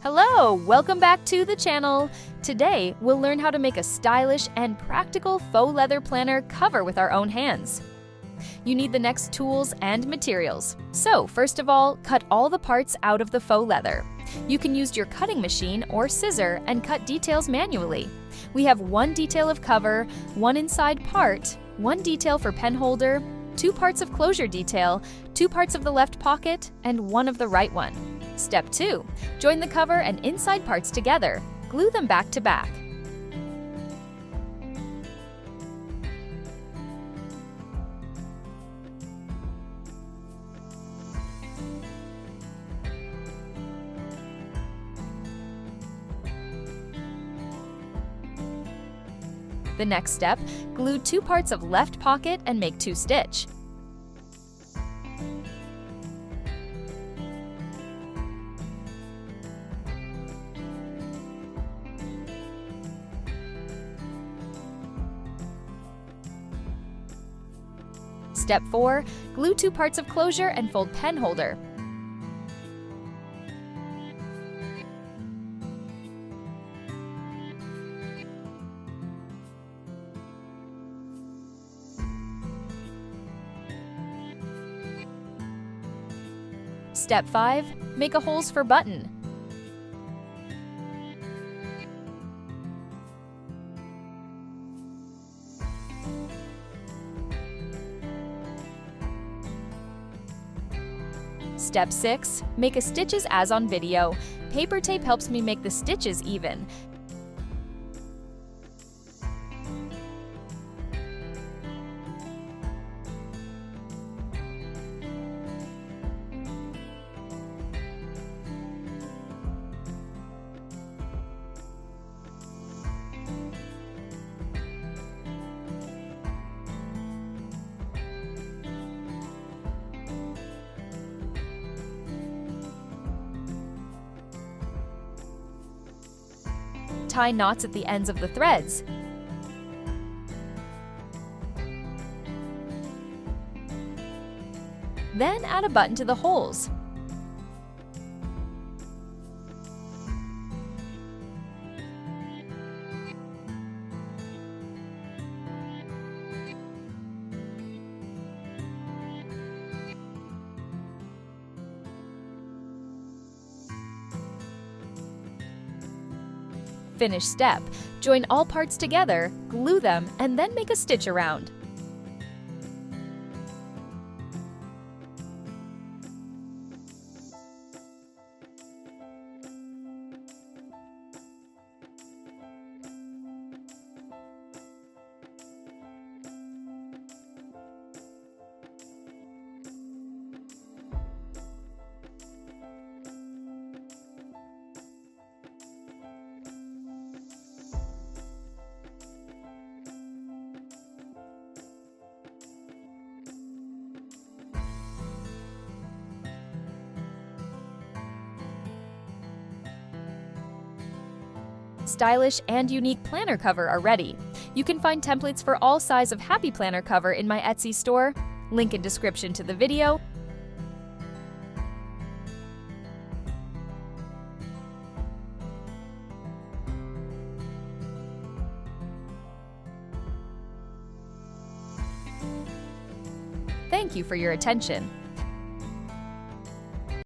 Hello, welcome back to the channel. Today, we'll learn how to make a stylish and practical faux leather planner cover with our own hands. You need the next tools and materials. So, first of all, cut all the parts out of the faux leather. You can use your cutting machine or scissor and cut details manually. We have one detail of cover, one inside part, one detail for pen holder, 2 parts of closure detail, 2 parts of the left pocket, and 1 of the right one. Step 2. Join the cover and inside parts together. Glue them back to back. The next step, glue 2 parts of left pocket and make 2 stitch. Step 4, glue 2 parts of closure and fold pen holder. Step 5, make a holes for button. Step 6, make a stitches as on video. Paper tape helps me make the stitches even. Tie knots at the ends of the threads. Then add a button to the holes. Finish step. Join all parts together, glue them, and then make a stitch around. Stylish and unique planner cover are ready. You can find templates for all size of happy planner cover in my Etsy store. Link in description to the video. Thank you for your attention.